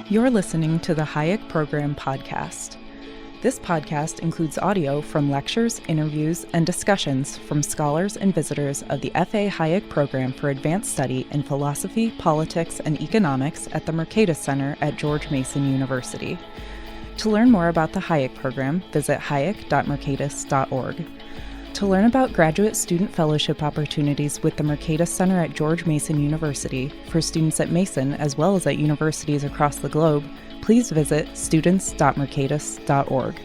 You're listening to the Hayek Program podcast. This podcast includes audio from lectures, interviews, and discussions from scholars and visitors of the F.A. Hayek Program for Advanced Study in Philosophy, Politics, and Economics at the Mercatus Center at George Mason University. To learn more about the Hayek Program, visit hayek.mercatus.org. To learn about graduate student fellowship opportunities with the Mercatus Center at George Mason University for students at Mason as well as at universities across the globe, please visit students.mercatus.org.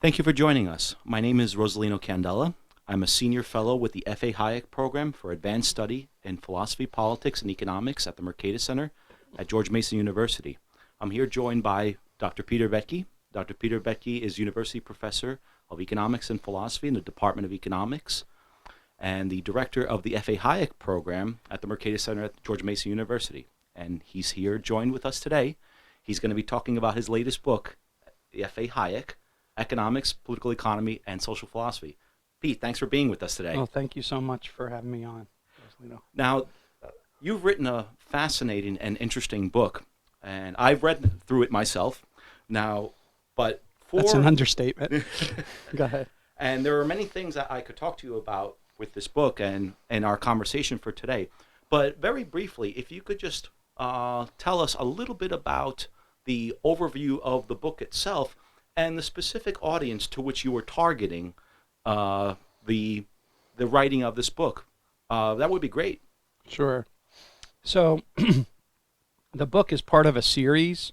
Thank you for joining us. My name is Rosolino Candela. I'm a senior fellow with the F.A. Hayek Program for Advanced Study in Philosophy, Politics, and Economics at the Mercatus Center at George Mason University. I'm here joined by Dr. Peter Boettke. Dr. Peter Boettke is University Professor of Economics and Philosophy in the Department of Economics and the Director of the F.A. Hayek Program at the Mercatus Center at George Mason University. And he's here joined with us today. He's going to be talking about his latest book, the F.A. Hayek, Economics, Political Economy, and Social Philosophy. Pete, thanks for being with us today. Well, thank you so much for having me on. Now, you've written a fascinating and interesting book, and I've read through it myself. Now, but that's an understatement. Go ahead. And there are many things that I could talk to you about with this book and our conversation for today. But very briefly, if you could just tell us a little bit about the overview of the book itself and the specific audience to which you were targeting the writing of this book, that would be great. Sure. So the book is part of a series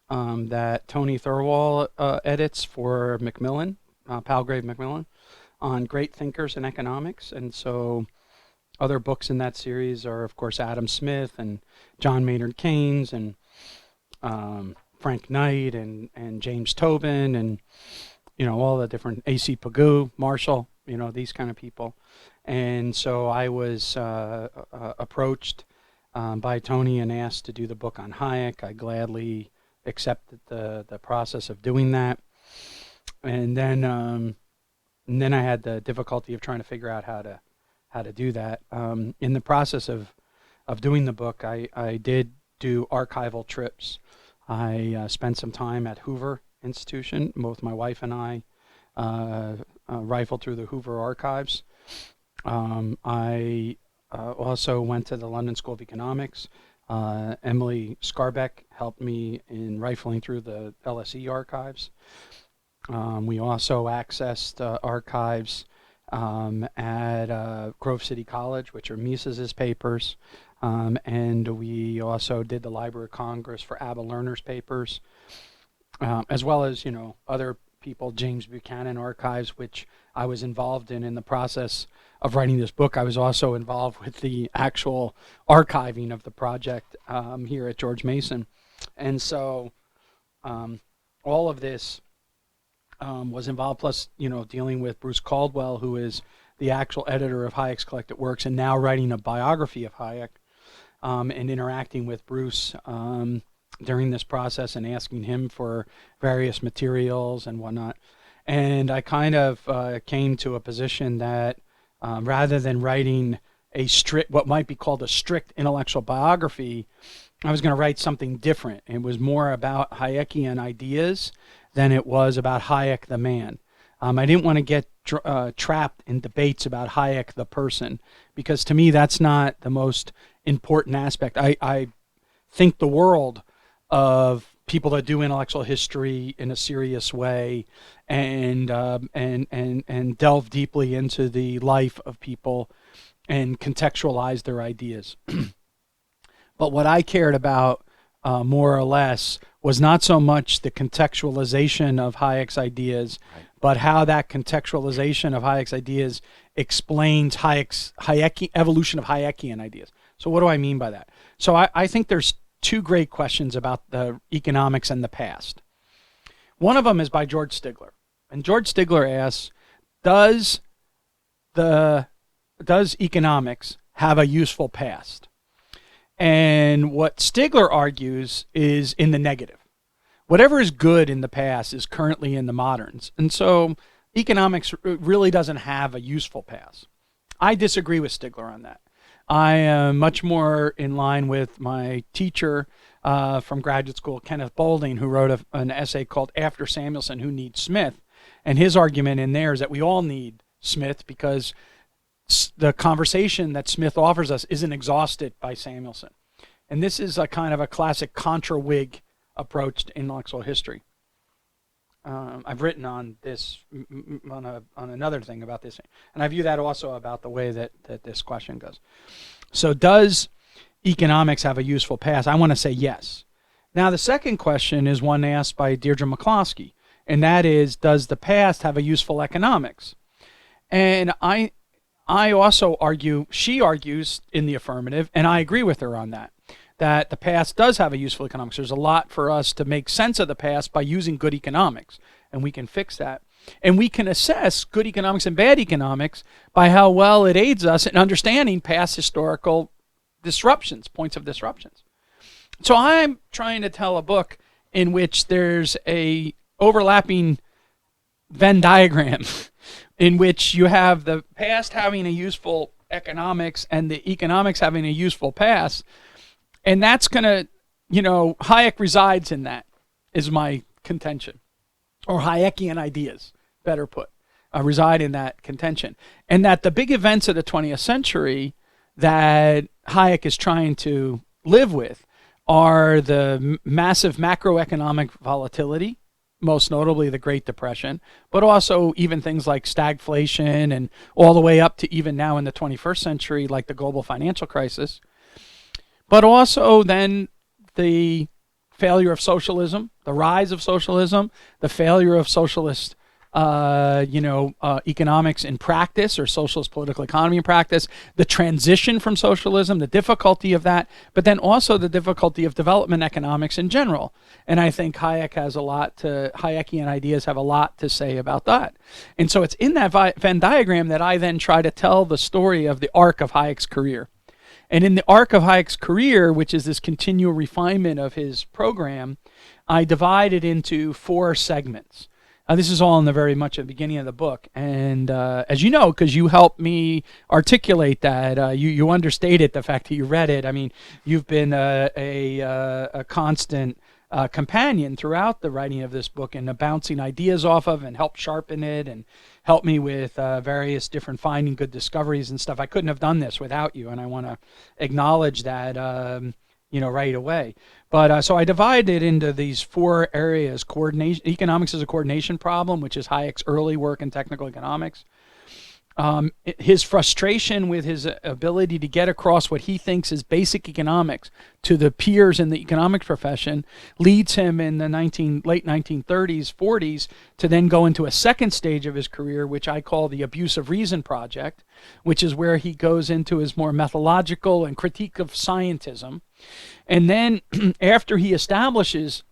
that Tony Thirlwall edits for Macmillan, Palgrave Macmillan, on great thinkers in economics. And so other books in that series are, of course, Adam Smith and John Maynard Keynes and Frank Knight and James Tobin and, all the different A.C. Pagoo, Marshall, these kind of people. And so I was approached by Tony and asked to do the book on Hayek. I gladly accepted the process of doing that. And then I had the difficulty of trying to figure out how to do that. In the process of doing the book, I did do archival trips. I spent some time at Hoover Institution. Both my wife and I rifled through the Hoover archives. I also went to the London School of Economics. Emily Scarbeck helped me in rifling through the LSE archives. We also accessed archives at Grove City College, which are Mises's papers, and we also did the Library of Congress for Abba Lerner's papers, as well as other people, James Buchanan archives, which I was involved in the process of writing this book. I was also involved with the actual archiving of the project here at George Mason. And so all of this was involved, plus, dealing with Bruce Caldwell, who is the actual editor of Hayek's Collected Works and now writing a biography of Hayek, and interacting with Bruce during this process and asking him for various materials and whatnot. And I kind of came to a position that rather than writing what might be called a strict intellectual biography, I was going to write something different. It was more about Hayekian ideas than it was about Hayek the man. I didn't want to get trapped in debates about Hayek the person, because to me that's not the most important aspect. I think the world of people that do intellectual history in a serious way and delve deeply into the life of people and contextualize their ideas. But what I cared about more or less was not so much the contextualization of Hayek's ideas, but how that contextualization of Hayek's ideas explains evolution of Hayekian ideas. So what do I mean by that? So I think there's two great questions about the economics and the past. One of them is by George Stigler. And George Stigler asks, does economics have a useful past? And what Stigler argues is in the negative. Whatever is good in the past is currently in the moderns. And so economics really doesn't have a useful past. I disagree with Stigler on that. I am much more in line with my teacher from graduate school, Kenneth Boulding, who wrote an essay called After Samuelson, Who Needs Smith? And his argument in there is that we all need Smith because the conversation that Smith offers us isn't exhausted by Samuelson. And this is a kind of a classic contra-Whig approach to intellectual history. I've written on this, on another thing about this, and I view that also about the way that this question goes. So does economics have a useful past? I want to say yes. Now the second question is one asked by Deirdre McCloskey, and that is, does the past have a useful economics? And I also argue, she argues in the affirmative, and I agree with her on that the past does have a useful economics. There's a lot for us to make sense of the past by using good economics, and we can fix that. And we can assess good economics and bad economics by how well it aids us in understanding past historical disruptions, points of disruptions. So I'm trying to tell a book in which there's a overlapping Venn diagram in which you have the past having a useful economics and the economics having a useful past. And that's going to, Hayek resides in that, is my contention. Or Hayekian ideas, better put, reside in that contention. And that the big events of the 20th century that Hayek is trying to live with are the massive macroeconomic volatility, most notably the Great Depression, but also even things like stagflation and all the way up to even now in the 21st century, like the global financial crisis. But also then the failure of socialism, the rise of socialism, the failure of socialist, economics in practice, or socialist political economy in practice, the transition from socialism, the difficulty of that, but then also the difficulty of development economics in general. And I think Hayekian ideas have a lot to say about that. And so it's in that Venn diagram that I then try to tell the story of the arc of Hayek's career. And in the arc of Hayek's career, which is this continual refinement of his program, I divide it into 4 segments. This is all in the very much at the beginning of the book. And as you know, because you helped me articulate that, you understated the fact that you read it. I mean, you've been a constant companion throughout the writing of this book and bouncing ideas off of and help sharpen it and help me with various different finding good discoveries and stuff. I couldn't have done this without you, and I want to acknowledge that right away. But so I divided it into these 4 areas. Coordination, economics is a coordination problem, which is Hayek's early work in technical economics. His frustration with his ability to get across what he thinks is basic economics to the peers in the economics profession leads him in the late 1930s, 40s to then go into a second stage of his career, which I call the abuse of reason project, which is where he goes into his more methodological and critique of scientism. And then after he establishes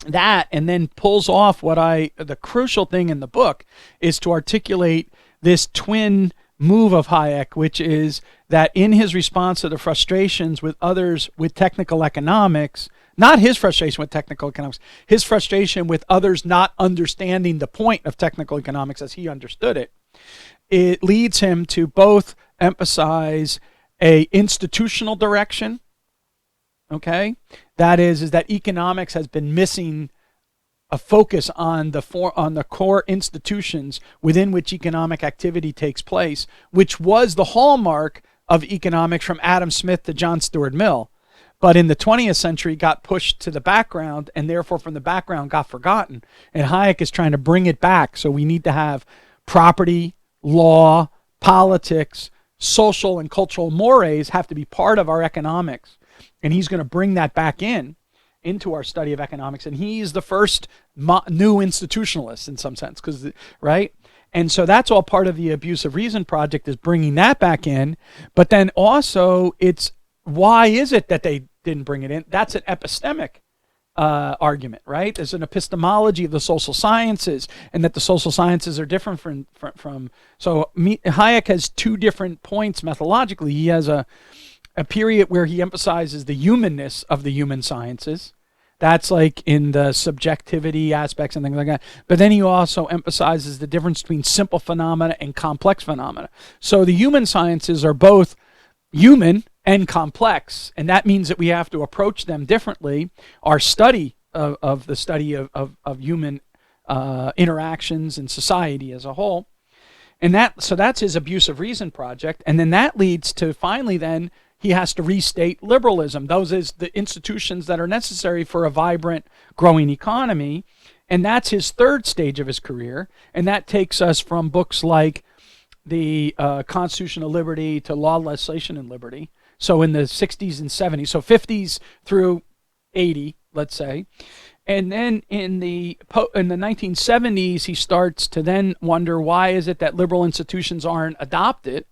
that and then pulls off the crucial thing in the book is to articulate this twin move of Hayek, which is that in his response to the frustrations with others with technical economics, not his frustration with technical economics, his frustration with others not understanding the point of technical economics as he understood it, it leads him to both emphasize a institutional direction, okay? That is that economics has been missing a focus on the core institutions within which economic activity takes place, which was the hallmark of economics from Adam Smith to John Stuart Mill, but in the 20th century got pushed to the background, and therefore from the background got forgotten. And Hayek is trying to bring it back. So we need to have property, law, politics, social and cultural mores have to be part of our economics. And he's going to bring that back into our study of economics, and he's the first new institutionalist in some sense, right? And so that's all part of the abuse of reason project, is bringing that back in. But then also, it's why is it that they didn't bring it in? That's an epistemic argument, right? There's an epistemology of the social sciences, and that the social sciences are different from so Hayek has 2 different points methodologically. He has a period where he emphasizes the humanness of the human sciences. That's like in the subjectivity aspects and things like that. But then he also emphasizes the difference between simple phenomena and complex phenomena. So the human sciences are both human and complex, and that means that we have to approach them differently. Our study of the study of human interactions and society as a whole, and that's his abuse of reason project, and then that leads to finally then he has to restate liberalism. Those is the institutions that are necessary for a vibrant, growing economy, and that's his third stage of his career, and that takes us from books like the Constitution of Liberty to Law, Legislation, and Liberty. So in the 60s and 70s, so 50s through 80, let's say. And then in the 1970s, he starts to then wonder, why is it that liberal institutions aren't adopted?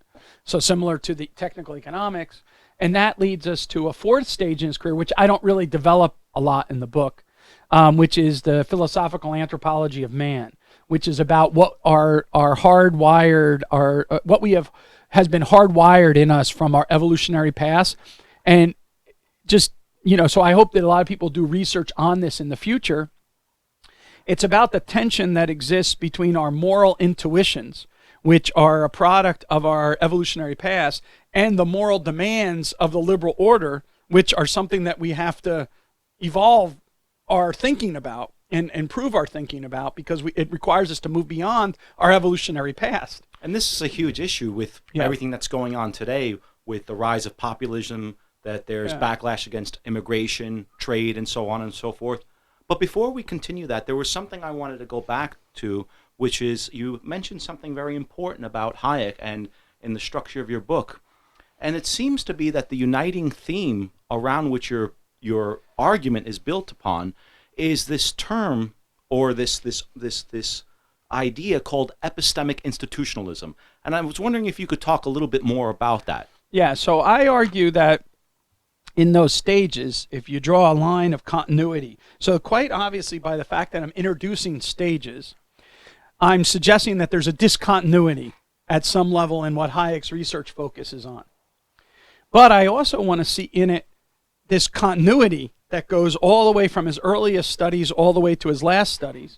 So similar to the technical economics. And that leads us to a fourth stage in his career, which I don't really develop a lot in the book, which is the philosophical anthropology of man, which is about what our hardwired, what we have has been hardwired in us from our evolutionary past. And just, so I hope that a lot of people do research on this in the future. It's about the tension that exists between our moral intuitions, which are a product of our evolutionary past, and the moral demands of the liberal order, which are something that we have to evolve our thinking about and improve our thinking about, because it requires us to move beyond our evolutionary past. And this is a huge issue with everything that's going on today with the rise of populism, that there's backlash against immigration, trade, and so on and so forth. But before we continue that, there was something I wanted to go back to, which is you mentioned something very important about Hayek and in the structure of your book. And it seems to be that the uniting theme around which your argument is built upon is this term, or this idea called epistemic institutionalism. And I was wondering if you could talk a little bit more about that. Yeah, so I argue that in those stages, if you draw a line of continuity, so quite obviously by the fact that I'm introducing stages, I'm suggesting that there's a discontinuity at some level in what Hayek's research focuses on. But I also want to see in it this continuity that goes all the way from his earliest studies all the way to his last studies.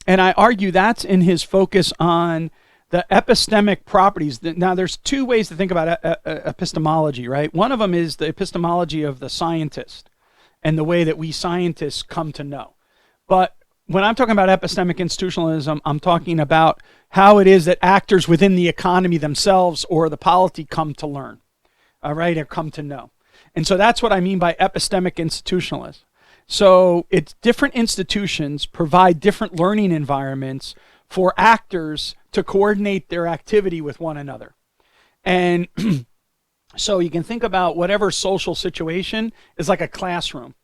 And I argue that's in his focus on the epistemic properties. Now, there's two ways to think about epistemology, right? One of them is the epistemology of the scientist and the way that we scientists come to know. But when I'm talking about epistemic institutionalism, I'm talking about how it is that actors within the economy themselves or the polity come to learn, all right, or come to know. And so that's what I mean by epistemic institutionalism. So it's different institutions provide different learning environments for actors to coordinate their activity with one another. And so you can think about whatever social situation is like a classroom.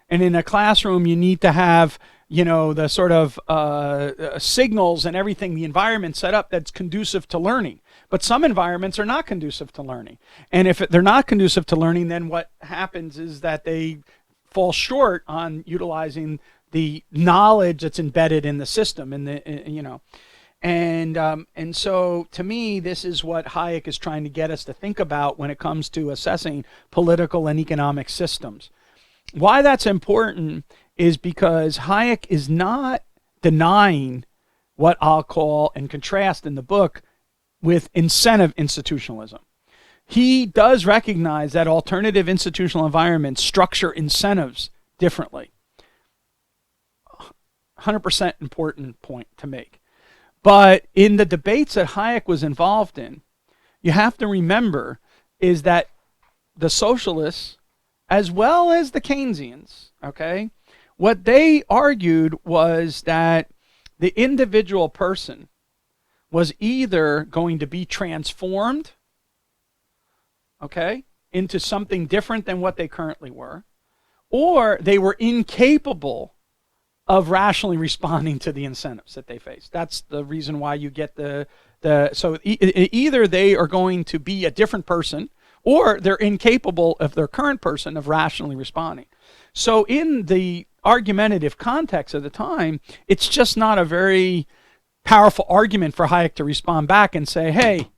And in a classroom, you need to have, the sort of signals and everything, the environment set up that's conducive to learning. But some environments are not conducive to learning. And if they're not conducive to learning, then what happens is that they fall short on utilizing the knowledge that's embedded in the system, and so to me, this is what Hayek is trying to get us to think about when it comes to assessing political and economic systems. Why that's important is because Hayek is not denying what I'll call and contrast in the book with incentive institutionalism. He does recognize that alternative institutional environments structure incentives differently. 100% important point to make. But in the debates that Hayek was involved in, you have to remember is that the socialists, as well as the Keynesians, okay, what they argued was that the individual person was either going to be transformed, okay, into something different than what they currently were, or they were incapable of rationally responding to the incentives that they face. That's the reason why you get either they are going to be a different person, or they're incapable of their current person of rationally responding. So in the argumentative context of the time, it's just not a very powerful argument for Hayek to respond back and say, hey,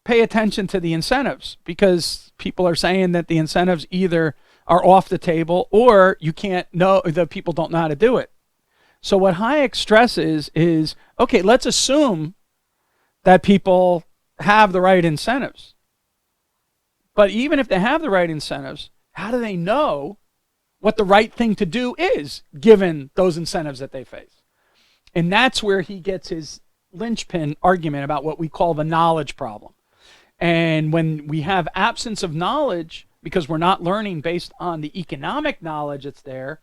pay attention to the incentives, because people are saying that the incentives either are off the table or you can't know, the people don't know how to do it. So what Hayek stresses is, okay, let's assume that people have the right incentives. But even if they have the right incentives, how do they know what the right thing to do is, given those incentives that they face? And that's where he gets his linchpin argument about what we call the knowledge problem. And when we have absence of knowledge, because we're not learning based on the economic knowledge that's there,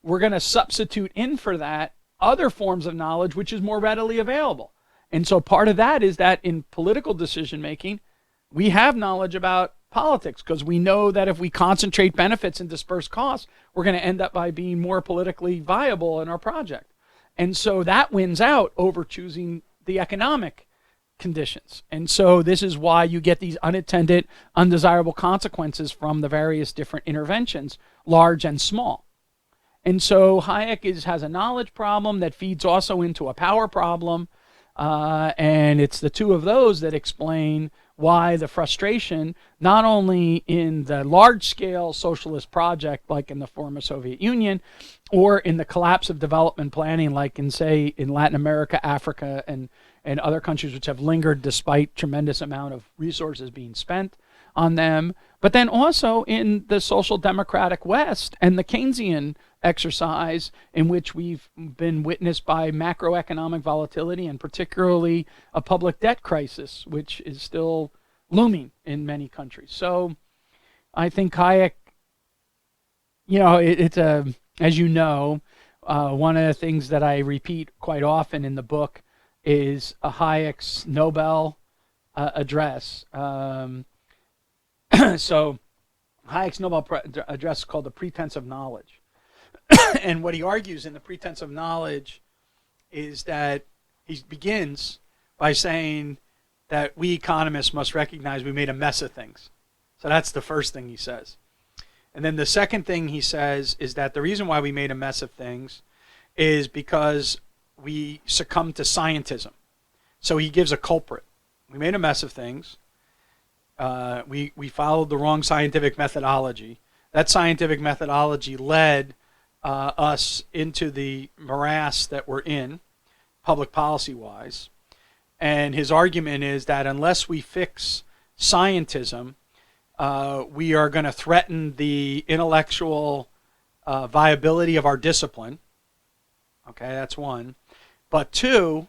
we're going to substitute in for that other forms of knowledge, which is more readily available. And so part of that is that in political decision making, we have knowledge about politics because we know that if we concentrate benefits and disperse costs, we're going to end up by being more politically viable in our project. And so that wins out over choosing the economic conditions. And so this is why you get these unintended, undesirable consequences from the various different interventions, large and small. And so Hayek has a knowledge problem that feeds also into a power problem. And it's the two of those that explain why the frustration, not only in the large-scale socialist project like in the former Soviet Union, or in the collapse of development planning like in, say, in Latin America, Africa, and other countries which have lingered despite tremendous amount of resources being spent on them, but then also in the social democratic West and the Keynesian exercise in which we've been witnessed by macroeconomic volatility and particularly a public debt crisis, which is still looming in many countries. So I think Hayek, it's as you know, one of the things that I repeat quite often in the book is Hayek's Nobel address. So Hayek's Nobel address is called The Pretense of Knowledge. And what he argues in The Pretense of Knowledge is that he begins by saying that we economists must recognize we made a mess of things. So that's the first thing he says. And then the second thing he says is that the reason why we made a mess of things is because we succumbed to scientism. So he gives a culprit. We made a mess of things. We followed the wrong scientific methodology. That scientific methodology led us into the morass that we're in, public policy-wise. And his argument is that unless we fix scientism, we are going to threaten the intellectual viability of our discipline. Okay, that's one. But two,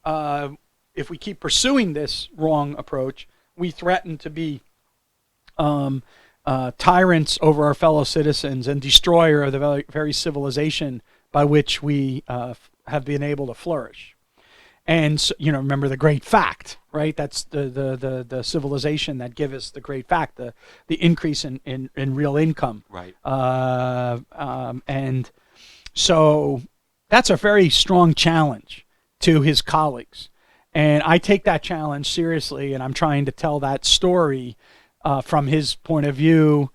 if we keep pursuing this wrong approach, we threaten to be tyrants over our fellow citizens and destroyer of the very civilization by which we have been able to flourish. And so, remember the great fact, right? That's the civilization that gives us the great fact, the increase in real income. Right. And so that's a very strong challenge to his colleagues. And I take that challenge seriously, and I'm trying to tell that story from his point of view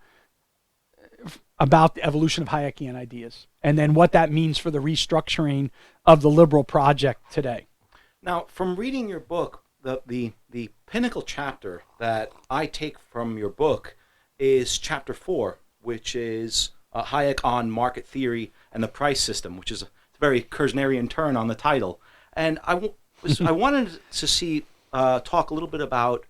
about the evolution of Hayekian ideas, and then what that means for the restructuring of the liberal project today. Now, from reading your book, the pinnacle chapter that I take from your book is chapter 4, which is Hayek on market theory and the price system, which is a very Kersnerian turn on the title. And I wanted to talk a little bit about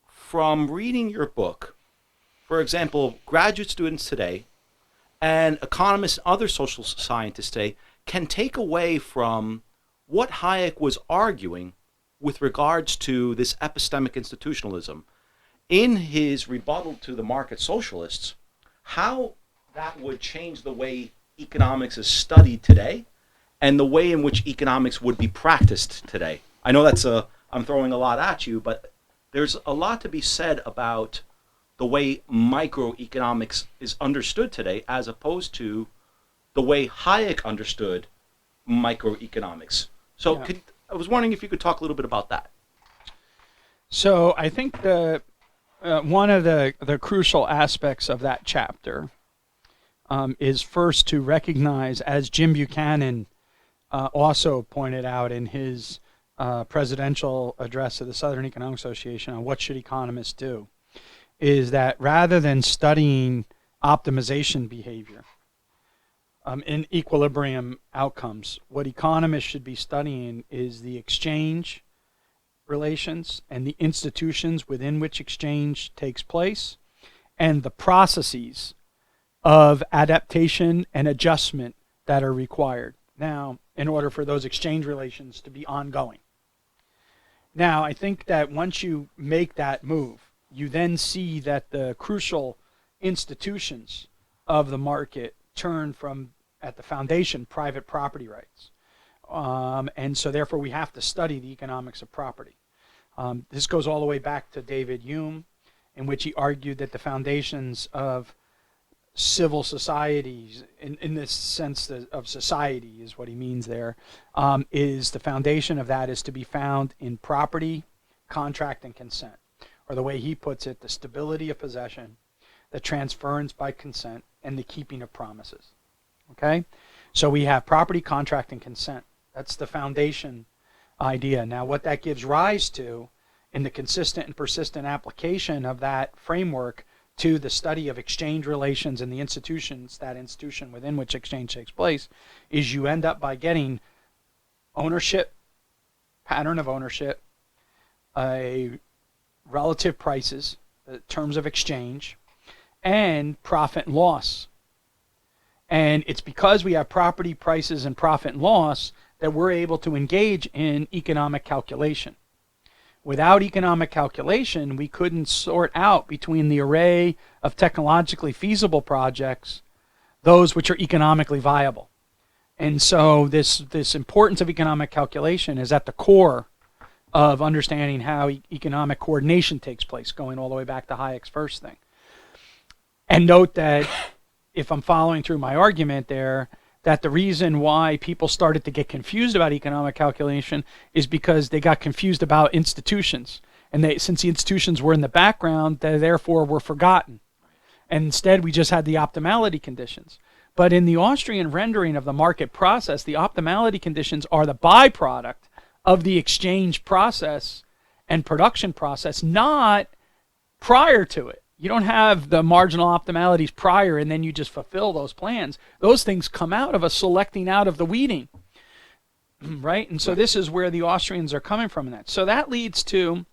from reading your book, for example, graduate students today and economists and other social scientists today can take away from what Hayek was arguing with regards to this epistemic institutionalism in his rebuttal to the market socialists, how that would change the way economics is studied today and the way in which economics would be practiced today. I know I'm throwing a lot at you, but there's a lot to be said about the way microeconomics is understood today as opposed to the way Hayek understood microeconomics. So Yeah. I was wondering if you could talk a little bit about that. So I think one of the crucial aspects of that chapter is first to recognize, as Jim Buchanan also pointed out in his presidential address to the Southern Economic Association on what should economists do, is that rather than studying optimization behavior in equilibrium outcomes, what economists should be studying is the exchange relations and the institutions within which exchange takes place, and the processes of adaptation and adjustment that are required now in order for those exchange relations to be ongoing. Now, I think that once you make that move, you then see that the crucial institutions of the market turn from, at the foundation, private property rights. And so therefore we have to study the economics of property. This goes all the way back to David Hume, in which he argued that the foundations of civil societies, in this sense of society is what he means there, is the foundation of that is to be found in property, contract, and consent. Or the way he puts it, the stability of possession, the transference by consent, and the keeping of promises. Okay? So we have property, contract, and consent. That's the foundation idea. Now, what that gives rise to in the consistent and persistent application of that framework to the study of exchange relations and the institutions, that institution within which exchange takes place, is you end up by getting ownership, pattern of ownership, relative prices, the terms of exchange, and profit and loss. And it's because we have property prices and profit and loss that we're able to engage in economic calculation. Without economic calculation, we couldn't sort out between the array of technologically feasible projects those which are economically viable. And so this importance of economic calculation is at the core of understanding how economic coordination takes place, going all the way back to Hayek's first thing. And note that, if I'm following through my argument there, that the reason why people started to get confused about economic calculation is because they got confused about institutions. And since the institutions were in the background, they therefore were forgotten. And instead, we just had the optimality conditions. But in the Austrian rendering of the market process, the optimality conditions are the byproduct of the exchange process and production process, not prior to it. You don't have the marginal optimalities prior and then you just fulfill those plans. Those things come out of a selecting out of the weeding, right? And so this is where the Austrians are coming from in that. So that leads to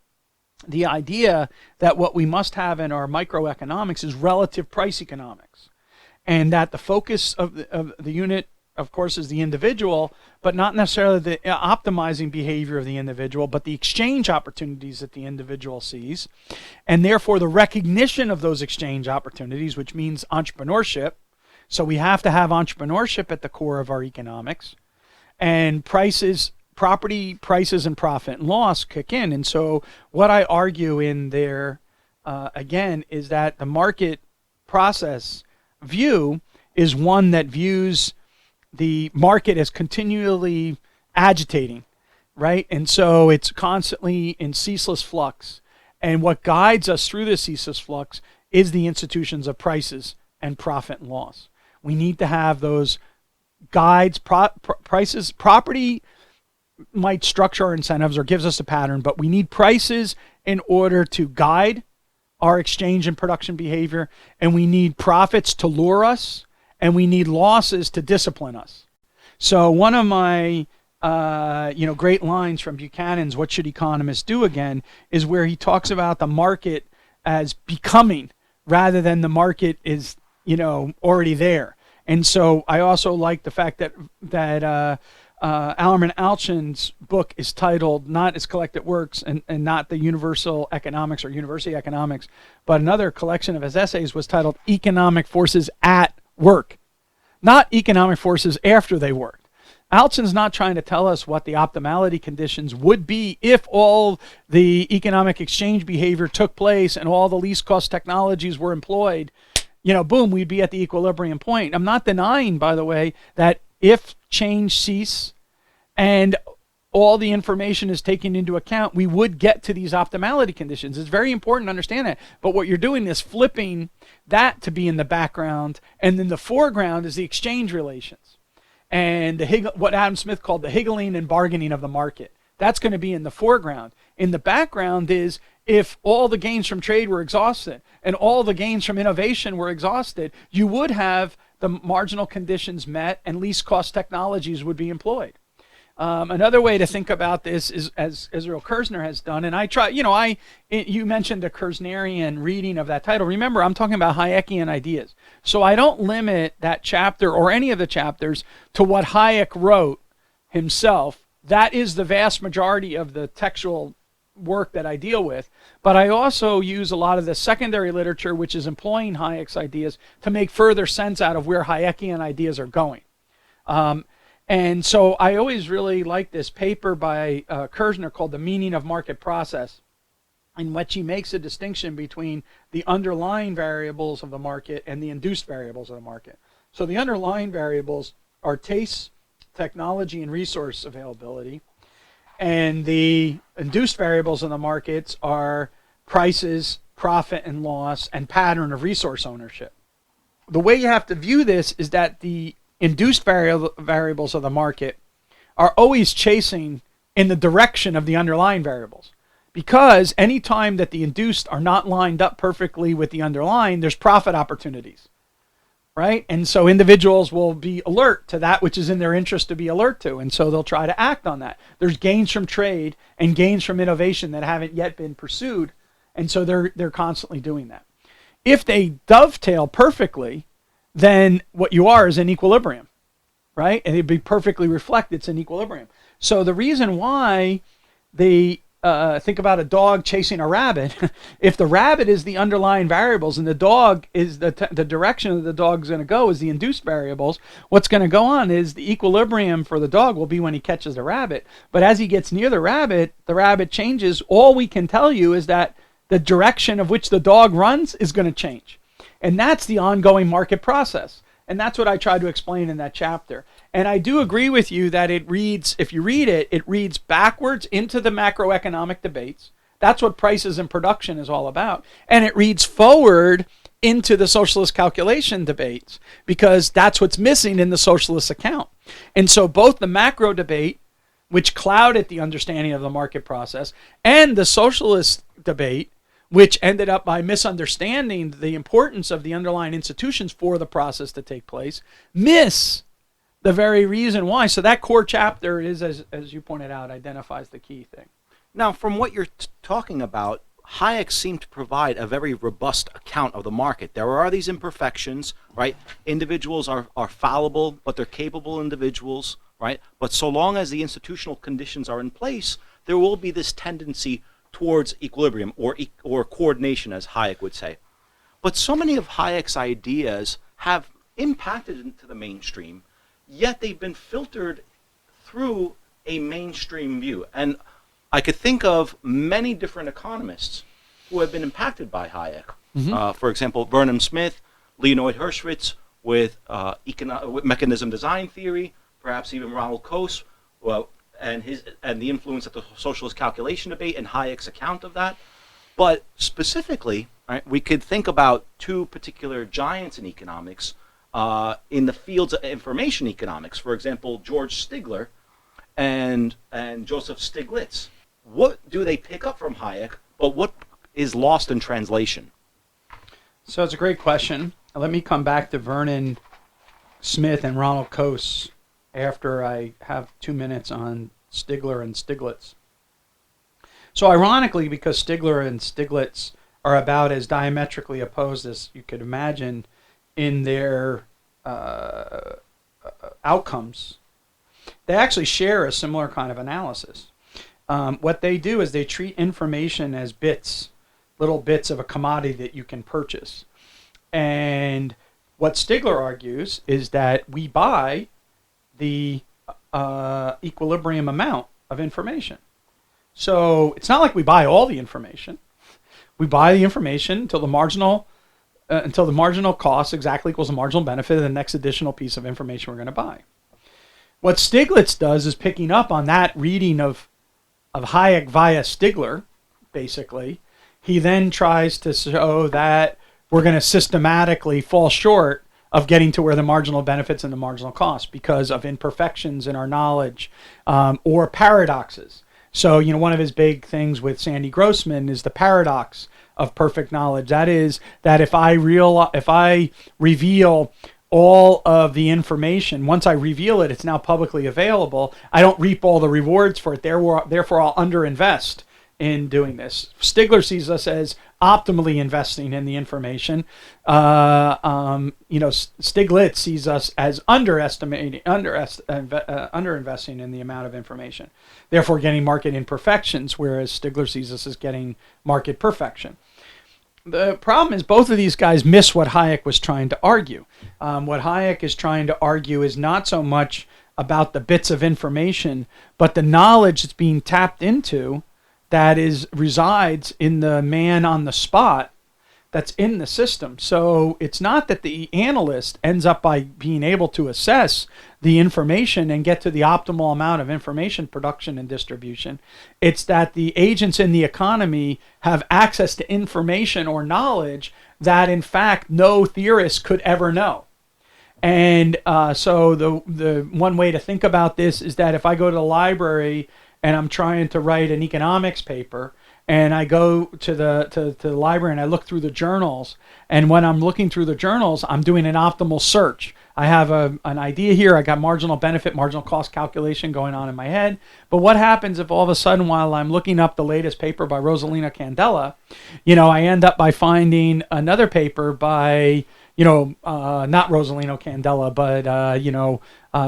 the idea that what we must have in our microeconomics is relative price economics, and that the focus of the unit, of course, is the individual, but not necessarily the optimizing behavior of the individual, but the exchange opportunities that the individual sees, and therefore the recognition of those exchange opportunities, which means entrepreneurship. So we have to have entrepreneurship at the core of our economics, and prices, property prices and profit and loss kick in. And so what I argue in there, again, is that the market process view is one that views the market as continually agitating, right? And so it's constantly in ceaseless flux. And what guides us through this ceaseless flux is the institutions of prices and profit and loss. We need to have those guides, prices. Property might structure our incentives or gives us a pattern, but we need prices in order to guide our exchange and production behavior, and we need profits to lure us, and we need losses to discipline us. So one of my great lines from Buchanan's What Should Economists Do Again is where he talks about the market as becoming rather than the market is already there. And so I also like the fact that Allerman Alchin's book is titled not As Collected Works and not the Universal Economics or University Economics, but another collection of his essays was titled Economic Forces at Work, not economic forces after they worked. Alchin's not trying to tell us what the optimality conditions would be if all the economic exchange behavior took place and all the least cost technologies were employed. Boom, we'd be at the equilibrium point. I'm not denying, by the way, that if change cease and all the information is taken into account, we would get to these optimality conditions. It's very important to understand that. But what you're doing is flipping that to be in the background, and then the foreground is the exchange relations and what Adam Smith called the higgling and bargaining of the market. That's going to be in the foreground. In the background is if all the gains from trade were exhausted and all the gains from innovation were exhausted, you would have the marginal conditions met and least cost technologies would be employed. Another way to think about this is, as Israel Kirzner has done, and I try, you mentioned the Kirznerian reading of that title. Remember, I'm talking about Hayekian ideas. So I don't limit that chapter or any of the chapters to what Hayek wrote himself. That is the vast majority of the textual work that I deal with. But I also use a lot of the secondary literature, which is employing Hayek's ideas to make further sense out of where Hayekian ideas are going. And so I always really like this paper by Kirzner called The Meaning of Market Process, in which he makes a distinction between the underlying variables of the market and the induced variables of the market. So the underlying variables are taste, technology, and resource availability. And the induced variables in the markets are prices, profit and loss, and pattern of resource ownership. The way you have to view this is that the induced variables of the market are always chasing in the direction of the underlying variables. Because any time that the induced are not lined up perfectly with the underlying, there's profit opportunities, right? And so individuals will be alert to that which is in their interest to be alert to, and so they'll try to act on that. There's gains from trade and gains from innovation that haven't yet been pursued, and so they're constantly doing that. If they dovetail perfectly, then what you are is in equilibrium, right? And it'd be perfectly reflected it's in equilibrium. So the reason why they think about a dog chasing a rabbit, if the rabbit is the underlying variables and the dog is the direction that the dog's going to go is the induced variables, what's going to go on is the equilibrium for the dog will be when he catches the rabbit. But as he gets near the rabbit changes. All we can tell you is that the direction of which the dog runs is going to change. And that's the ongoing market process. And that's what I tried to explain in that chapter. And I do agree with you that it reads, if you read it, it reads backwards into the macroeconomic debates. That's what prices and production is all about. And it reads forward into the socialist calculation debates, because that's what's missing in the socialist account. And so both the macro debate, which clouded the understanding of the market process, and the socialist debate, which ended up by misunderstanding the importance of the underlying institutions for the process to take place, miss the very reason why. So that core chapter is, as you pointed out, identifies the key thing. Now, from what you're talking about, Hayek seemed to provide a very robust account of the market. There are these imperfections, right? Individuals are fallible, but they're capable individuals, right? But so long as the institutional conditions are in place, there will be this tendency towards equilibrium or coordination, as Hayek would say. But so many of Hayek's ideas have impacted into the mainstream, yet they've been filtered through a mainstream view. And I could think of many different economists who have been impacted by Hayek. Mm-hmm. For example, Vernon Smith, Leonid Hirschwitz with mechanism design theory, perhaps even Ronald Coase, and the influence of the socialist calculation debate and Hayek's account of that. But specifically, right, we could think about two particular giants in economics in the fields of information economics. For example, George Stigler and Joseph Stiglitz. What do they pick up from Hayek, but what is lost in translation? So it's a great question. Let me come back to Vernon Smith and Ronald Coase after I have 2 minutes on Stigler and Stiglitz. So ironically, because Stigler and Stiglitz are about as diametrically opposed as you could imagine in their outcomes, they actually share a similar kind of analysis. What they do is they treat information as bits, little bits of a commodity that you can purchase. And what Stigler argues is that we buy the equilibrium amount of information. So it's not like we buy all the information. We buy the information until the marginal cost exactly equals the marginal benefit of the next additional piece of information we're going to buy. What Stiglitz does is picking up on that reading of Hayek via Stigler, basically. He then tries to show that we're going to systematically fall short of getting to where the marginal benefits and the marginal cost because of imperfections in our knowledge or paradoxes. So, one of his big things with Sandy Grossman is the paradox of perfect knowledge. That is that if I reveal all of the information. Once I reveal it, it's now publicly available. I don't reap all the rewards for it. Therefore, I'll underinvest in doing this. Stigler sees us as optimally investing in the information. Stiglitz sees us as underinvesting in the amount of information, therefore getting market imperfections, whereas Stigler sees us as getting market perfection. The problem is both of these guys miss what Hayek was trying to argue. What Hayek is trying to argue is not so much about the bits of information, but the knowledge that's being tapped into that resides in the man on the spot that's in the system. So it's not that the analyst ends up by being able to assess the information and get to the optimal amount of information production and distribution. It's that the agents in the economy have access to information or knowledge that in fact no theorist could ever know. And so the one way to think about this is that if I go to the library and I'm trying to write an economics paper, and I go to the library and I look through the journals, and when I'm looking through the journals, I'm doing an optimal search. I have an idea here. I got marginal benefit, marginal cost calculation going on in my head. But what happens if all of a sudden, while I'm looking up the latest paper by Rosolino Candela, I end up by finding another paper by not Rosolino Candela, but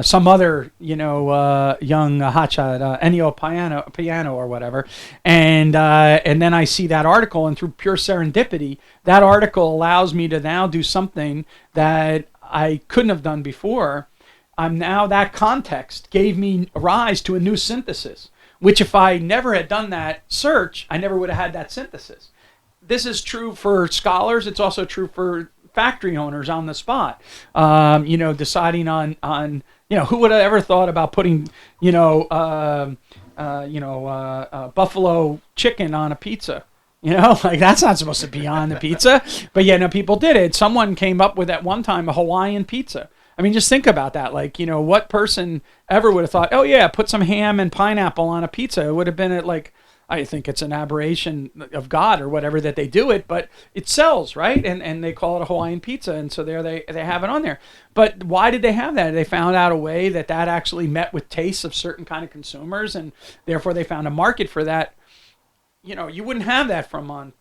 some other young hotshot, Ennio Piano or whatever, and then I see that article, and through pure serendipity, that article allows me to now do something that I couldn't have done before. That context gave me rise to a new synthesis, which if I never had done that search, I never would have had that synthesis. This is true for scholars. It's also true for factory owners on the spot, deciding on who would have ever thought about putting, buffalo chicken on a pizza? That's not supposed to be on the pizza. But people did it. Someone came up with at one time a Hawaiian pizza. I mean, just think about that. What person ever would have thought, oh yeah, put some ham and pineapple on a pizza? It would have been I think it's an aberration of God or whatever that they do it, but it sells, right? And they call it a Hawaiian pizza, and so there they have it on there. But why did they have that? They found out a way that actually met with tastes of certain kind of consumers, and therefore they found a market for that. You wouldn't have that from on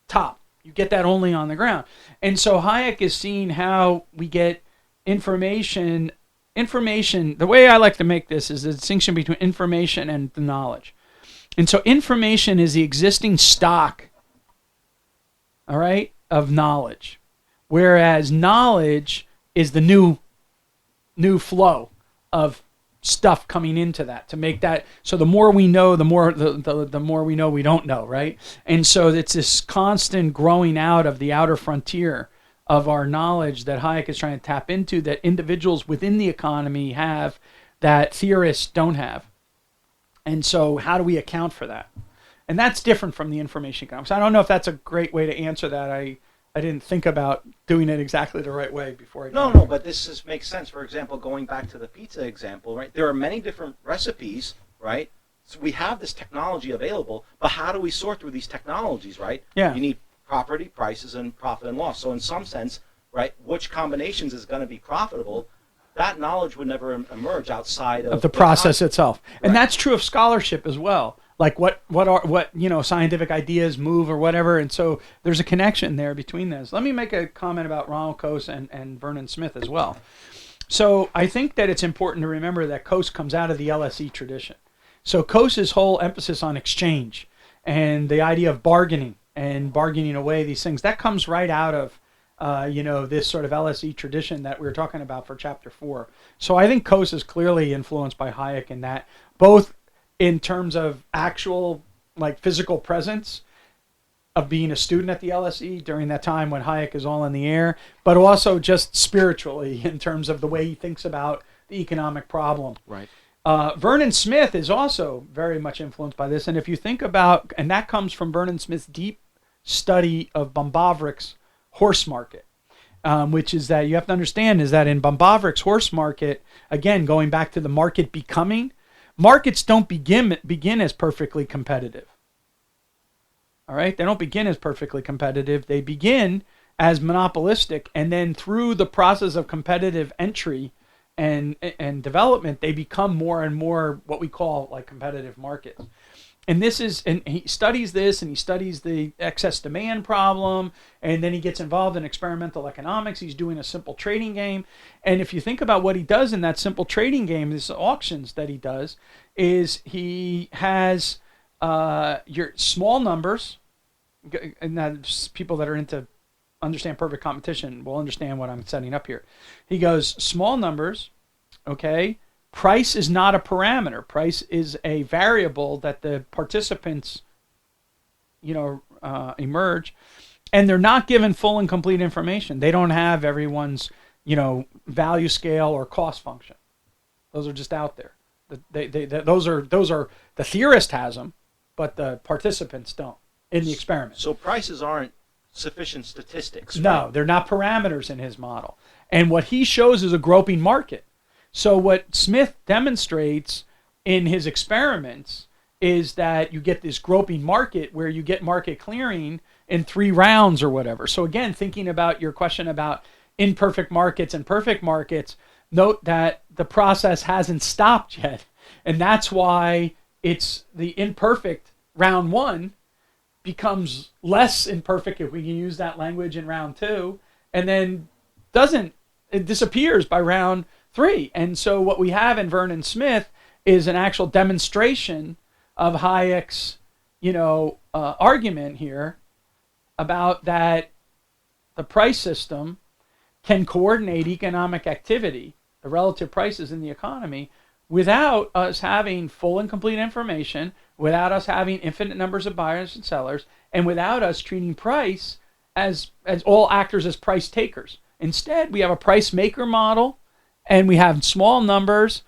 top. You get that only on the ground. And so Hayek is seeing how we get information. The way I like to make this is the distinction between information and the knowledge. And so information is the existing stock, all right, of knowledge, whereas knowledge is the new flow of stuff coming into that to make that. So the more we know, the more we know we don't know, right? And so it's this constant growing out of the outer frontier of our knowledge that Hayek is trying to tap into, that individuals within the economy have that theorists don't have. And so how do we account for that? And that's different from the information economics. I don't know if that's a great way to answer that. I didn't think about doing it exactly the right way before I No, but this makes sense. For example, going back to the pizza example, right? There are many different recipes, right? So we have this technology available, but how do we sort through these technologies, right? Yeah. You need property, prices, and profit and loss. So in some sense, right, which combinations is going to be profitable? That knowledge would never emerge outside of the process itself. Right. And that's true of scholarship as well. Like what scientific ideas move or whatever. And so there's a connection there between those. Let me make a comment about Ronald Coase and Vernon Smith as well. So I think that it's important to remember that Coase comes out of the LSE tradition. So Coase's whole emphasis on exchange and the idea of bargaining and bargaining away these things, that comes right out of this sort of LSE tradition that we were talking about for chapter 4. So I think Coase is clearly influenced by Hayek in that, both in terms of actual physical presence of being a student at the LSE during that time when Hayek is all in the air, but also just spiritually in terms of the way he thinks about the economic problem. Right. Vernon Smith is also very much influenced by this. And if you think about, and that comes from Vernon Smith's deep study of Bombavrick's horse market, which is that you have to understand is that in Bombavrick's horse market, again, going back to the market becoming, markets don't begin as perfectly competitive. All right? They don't begin as perfectly competitive. They begin as monopolistic, and then through the process of competitive entry and development, they become more and more what we call like competitive markets. And he studies this, and he studies the excess demand problem, and then he gets involved in experimental economics. He's doing a simple trading game. And if you think about what he does in that simple trading game, these auctions that he does, is he has your small numbers, and that's people that are into understand perfect competition will understand what I'm setting up here. He goes, small numbers, okay? Price is not a parameter. Price is a variable that the participants, emerge, and they're not given full and complete information. They don't have everyone's, value scale or cost function. Those are just out there. Those are the theorist has them, but the participants don't in the experiment. So prices aren't sufficient statistics. No, right? They're not parameters in his model. And what he shows is a groping market. So what Smith demonstrates in his experiments is that you get this groping market where you get market clearing in 3 rounds or whatever. So again, thinking about your question about imperfect markets and perfect markets, note that the process hasn't stopped yet. And that's why it's the imperfect round 1 becomes less imperfect, if we can use that language, in round 2, and then it disappears by round 3. And so what we have in Vernon Smith is an actual demonstration of Hayek's, argument here about that the price system can coordinate economic activity, the relative prices in the economy, without us having full and complete information, without us having infinite numbers of buyers and sellers, and without us treating price as all actors as price takers. Instead, we have a price maker model, and we have small numbers,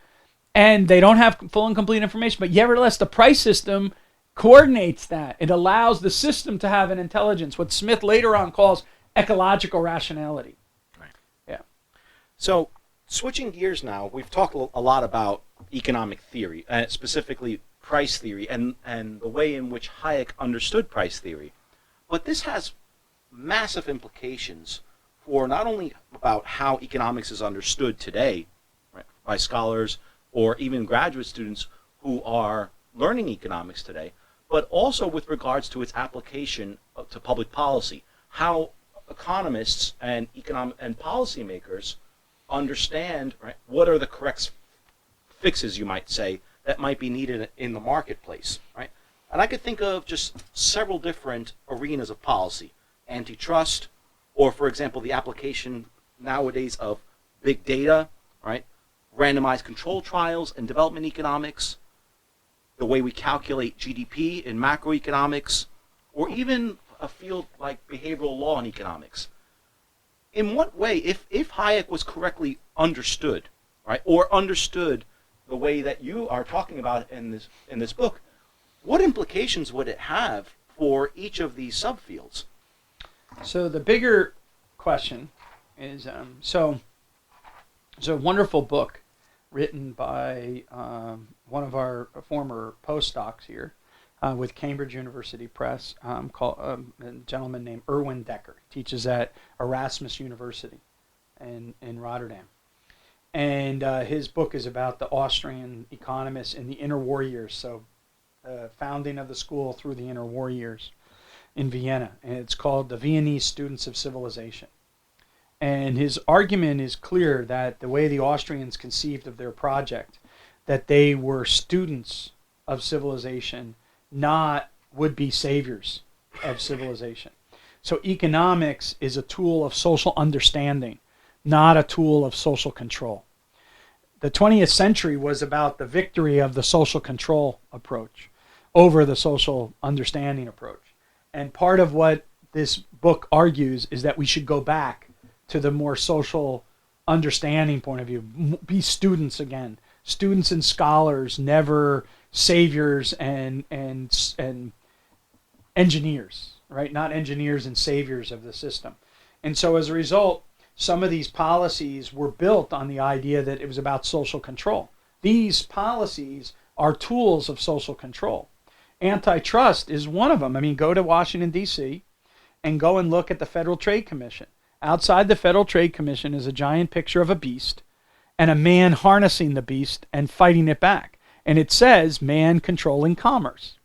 and they don't have full and complete information. But nevertheless, the price system coordinates that. It allows the system to have an intelligence, what Smith later on calls ecological rationality. Right. Yeah. So switching gears now, we've talked a lot about economic theory, specifically price theory, and the way in which Hayek understood price theory. But this has massive implications for not only about how economics is understood today, right, by scholars or even graduate students who are learning economics today, but also with regards to its application to public policy, how economists and economic and policymakers understand, right, what are the correct fixes, you might say, that might be needed in the marketplace, right? And I could think of just several different arenas of policy: antitrust, or, for example, the application nowadays of big data, right? Randomized control trials and development economics, the way we calculate GDP in macroeconomics, or even a field like behavioral law and economics. In what way, if Hayek was correctly understood, right, or understood the way that you are talking about in this book, what implications would it have for each of these subfields? So the bigger question is, so it's a wonderful book written by one of our former postdocs here with Cambridge University Press, called a gentleman named Erwin Decker. Teaches at Erasmus University in Rotterdam. And his book is about the Austrian economists in the interwar years, so founding of the school through the interwar years in Vienna. And it's called The Viennese Students of Civilization. And his argument is clear that the way the Austrians conceived of their project, that they were students of civilization, not would-be saviors of civilization. So economics is a tool of social understanding, not a tool of social control. The 20th century was about the victory of the social control approach over the social understanding approach. And part of what this book argues is that we should go back to the more social understanding point of view. Be students again. Students and scholars, never saviors and engineers, right? Not engineers and saviors of the system. And so as a result, some of these policies were built on the idea that it was about social control. These policies are tools of social control. Antitrust is one of them. I mean, go to Washington, D.C., and go and look at the Federal Trade Commission. Outside the Federal Trade Commission is a giant picture of a beast and a man harnessing the beast and fighting it back. And it says man controlling commerce,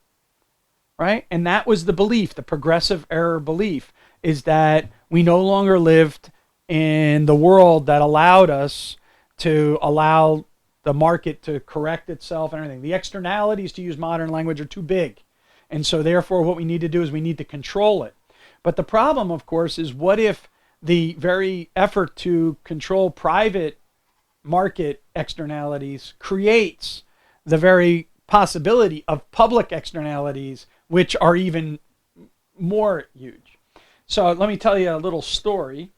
right? And that was the belief, the progressive era belief, is that we no longer lived in the world that allowed us to allow the market to correct itself and everything. The externalities, to use modern language, are too big. And so therefore what we need to do is we need to control it. But the problem, of course, is what if the very effort to control private market externalities creates the very possibility of public externalities, which are even more huge. So let me tell you a little story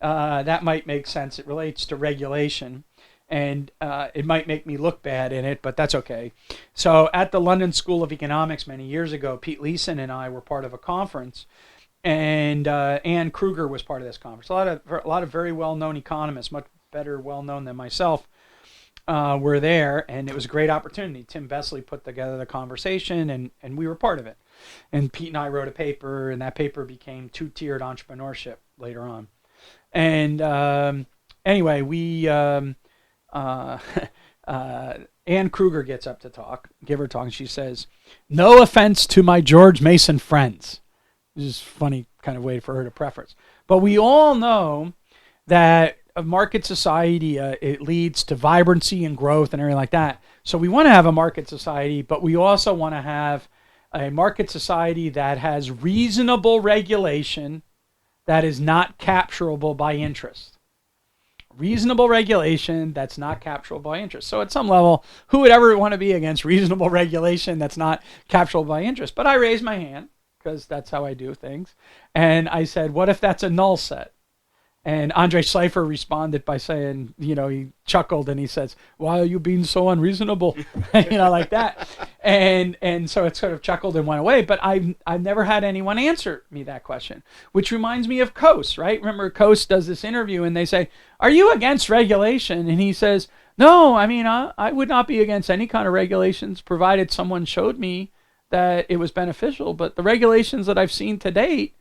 that might make sense. It relates to regulation, and it might make me look bad in it, but that's okay. So at the London School of Economics many years ago, Pete Leeson and I were part of a conference, and Ann Kruger was part of this conference. A lot of very well-known economists, much better well-known than myself, were there, and it was a great opportunity. Tim Besley put together the conversation, and we were part of it. And Pete and I wrote a paper, and that paper became Two-Tiered Entrepreneurship later on. And anyway, Ann Kruger gets up to give her talk, and she says, "No offense to my George Mason friends." This is a funny kind of way for her to preface. But we all know that a market society, it leads to vibrancy and growth and everything like that. So we want to have a market society, but we also want to have a market society that has reasonable regulation that is not capturable by interest. Reasonable regulation that's not capturable by interest. So at some level, who would ever want to be against reasonable regulation that's not capturable by interest? But I raised my hand, because that's how I do things. And I said, what if that's a null set? And Andre Schleifer responded by saying, he chuckled and he says, "Why are you being so unreasonable?" Like that. And so it sort of chuckled and went away. But I've never had anyone answer me that question, which reminds me of Coase, right? Remember, Coase does this interview and they say, "Are you against regulation?" And he says, "No, I would not be against any kind of regulations provided someone showed me that it was beneficial. But the regulations that I've seen to date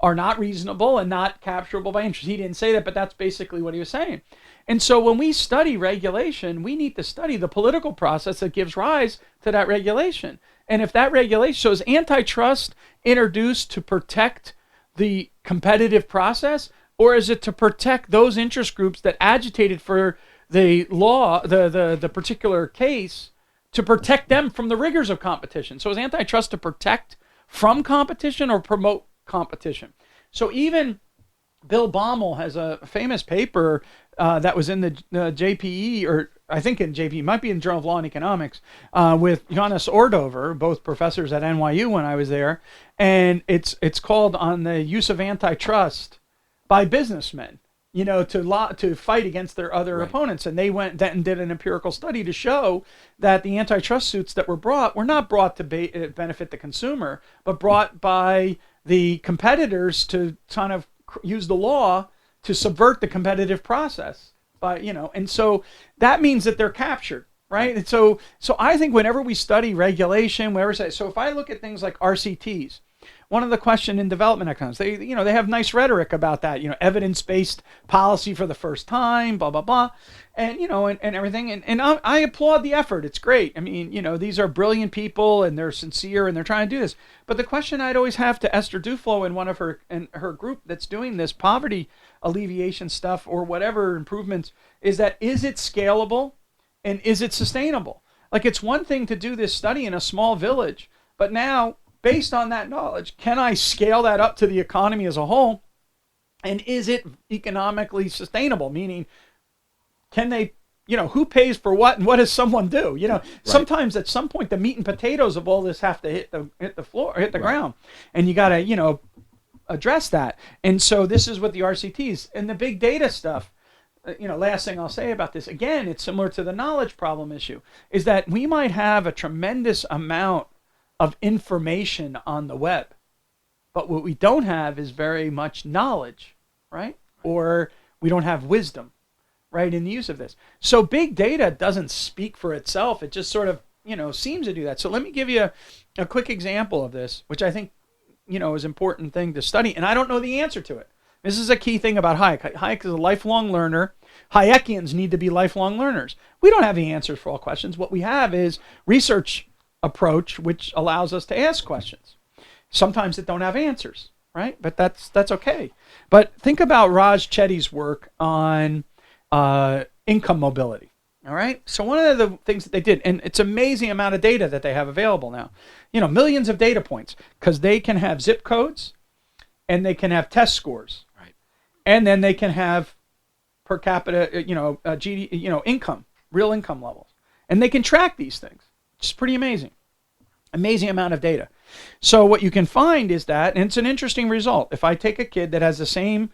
are not reasonable and not capturable by interest." He didn't say that, but that's basically what he was saying. And so when we study regulation, we need to study the political process that gives rise to that regulation. And if that regulation, so is antitrust introduced to protect the competitive process, or is it to protect those interest groups that agitated for the law, the particular case, to protect them from the rigors of competition? So is antitrust to protect from competition or promote competition? So even Bill Baumol has a famous paper that was in the JPE, or I think in JPE, might be in Journal of Law and Economics, with Jonas Ordover, both professors at NYU when I was there, and it's called "On the Use of Antitrust by Businessmen," to fight against their other opponents. And they went and did an empirical study to show that the antitrust suits that were not brought to benefit the consumer, but brought by the competitors to kind of use the law to subvert the competitive process. And so that means that they're captured, right? And so I think whenever we study regulation, so if I look at things like RCTs, one of the questions in development economics, they have nice rhetoric about that, evidence-based policy for the first time, blah, blah, blah, and, and everything. And I applaud the effort. It's great. These are brilliant people and they're sincere and they're trying to do this. But the question I'd always have to Esther Duflo and her group that's doing this poverty alleviation stuff or whatever improvements is it scalable and is it sustainable? Like, it's one thing to do this study in a small village, but now, based on that knowledge, can I scale that up to the economy as a whole? And is it economically sustainable? Meaning, can they, who pays for what and what does someone do? Sometimes at some point the meat and potatoes of all this have to hit the floor, hit the ground. And you got to, address that. And so this is what the RCTs and the big data stuff, last thing I'll say about this, again, it's similar to the knowledge problem issue, is that we might have a tremendous amount of information on the web, but what we don't have is very much knowledge, right? Or we don't have wisdom, right, in the use of this. So big data doesn't speak for itself. It just sort of, seems to do that. So let me give you a quick example of this, which I think is an important thing to study, and I don't know the answer to it. This is a key thing about Hayek. Hayek is a lifelong learner. Hayekians need to be lifelong learners. We don't have the answers for all questions. What we have is research approach, which allows us to ask questions. Sometimes it don't have answers, right? But that's okay. But think about Raj Chetty's work on income mobility. All right. So one of the things that they did, and it's amazing amount of data that they have available now, millions of data points, because they can have zip codes and they can have test scores. Right. And then they can have per capita, GD, income, real income levels. And they can track these things. It's pretty amazing. Amazing amount of data. So what you can find is that, and it's an interesting result. If I take a kid that has the same,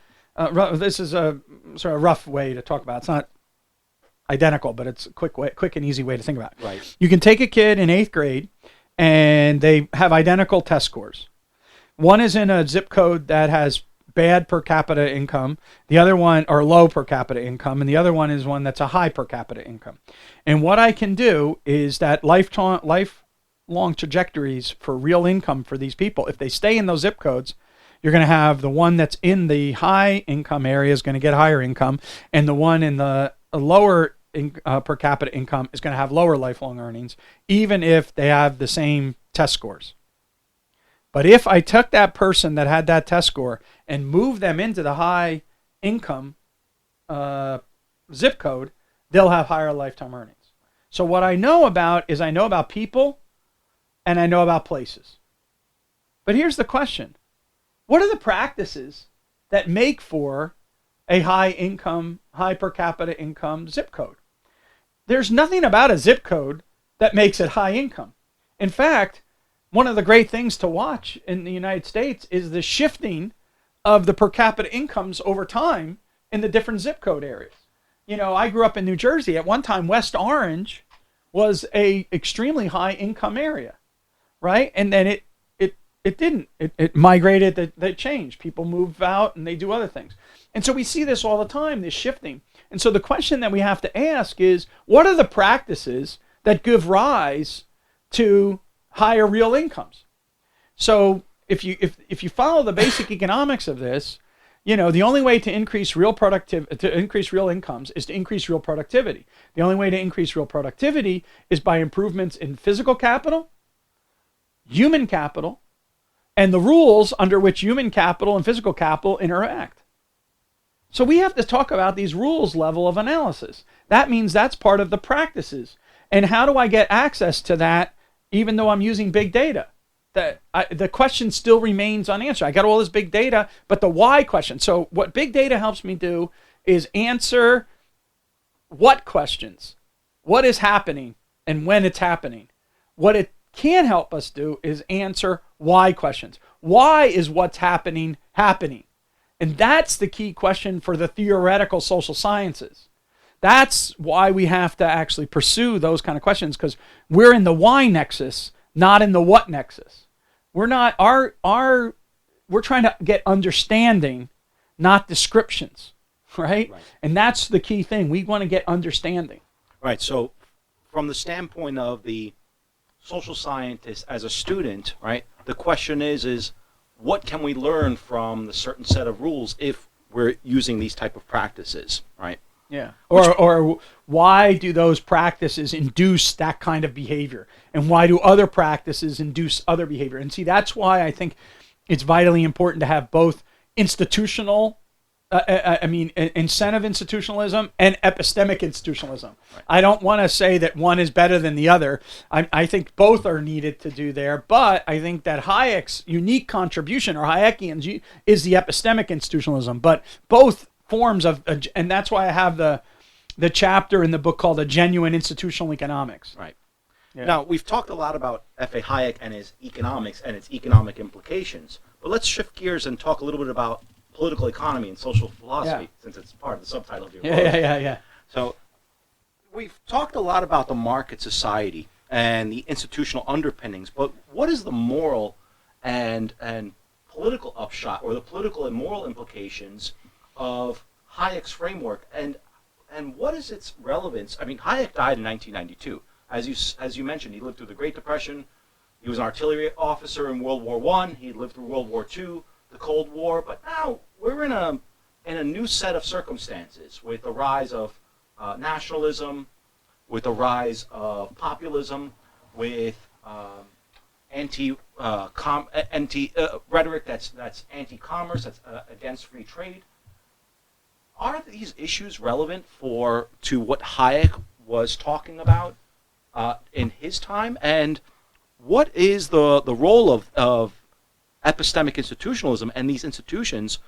this is a sort of rough way to talk about it. It's not identical, but it's a quick and easy way to think about it. Right. You can take a kid in 8th grade and they have identical test scores. One is in a zip code that has bad per capita income, the other one, or low per capita income, and the other one is one that's a high per capita income. And what I can do is that lifelong trajectories for real income for these people, if they stay in those zip codes, you're going to have the one that's in the high income area is going to get higher income, and the one in the lower per capita income is going to have lower lifelong earnings, even if they have the same test scores. But if I took that person that had that test score and moved them into the high income zip code, they'll have higher lifetime earnings. So what I know about is I know about people and I know about places. But here's the question. What are the practices that make for a high income, high per capita income zip code? There's nothing about a zip code that makes it high income. In fact, one of the great things to watch in the United States is the shifting of the per capita incomes over time in the different zip code areas. I grew up in New Jersey. At one time, West Orange was a extremely high income area, right? And then it didn't. It migrated, they changed. People move out and they do other things. And so we see this all the time, this shifting. And so the question that we have to ask is, what are the practices that give rise to higher real incomes? So if you follow the basic economics of this, the only way to increase real incomes is to increase real productivity. The only way to increase real productivity is by improvements in physical capital, human capital, and the rules under which human capital and physical capital interact. So we have to talk about these rules level of analysis. That means that's part of the practices. And how do I get access to that even though I'm using big data? The question still remains unanswered. I got all this big data, but the why question. So what big data helps me do is answer what questions, what is happening, and when it's happening. What it can help us do is answer why questions. Why is what's happening happening? And that's the key question for the theoretical social sciences. That's why we have to actually pursue those kind of questions, because we're in the why nexus, not in the what nexus. We're not we're trying to get understanding, not descriptions, right? And that's the key thing. We want to get understanding. Right. So from the standpoint of the social scientist as a student, right, the question is what can we learn from the certain set of rules if we're using these type of practices, right? Yeah. Or why do those practices induce that kind of behavior? And why do other practices induce other behavior? And see, that's why I think it's vitally important to have both institutional, incentive institutionalism and epistemic institutionalism. Right. I don't want to say that one is better than the other. I think both are needed to do there, but I think that Hayek's unique contribution, or Hayekian's, is the epistemic institutionalism. But both forms of, and that's why I have the chapter in the book called A Genuine Institutional Economics. Right. Yeah. Now, we've talked a lot about F.A. Hayek and his economics and its economic implications, but let's shift gears and talk a little bit about political economy and social philosophy, since it's part of the subtitle of your book. Yeah. So we've talked a lot about the market society and the institutional underpinnings, but what is the moral and political upshot, or the political and moral implications of Hayek's framework, and what is its relevance? I mean, Hayek died in 1992. As you mentioned, he lived through the Great Depression, He was an artillery officer in World War I. He lived through World War II, the Cold War. But now we're in a new set of circumstances with the rise of nationalism, with the rise of populism, with anti rhetoric that's anti-commerce, that's against free trade. Are these issues relevant to what Hayek was talking about in his time? And what is the role of epistemic institutionalism and these institutions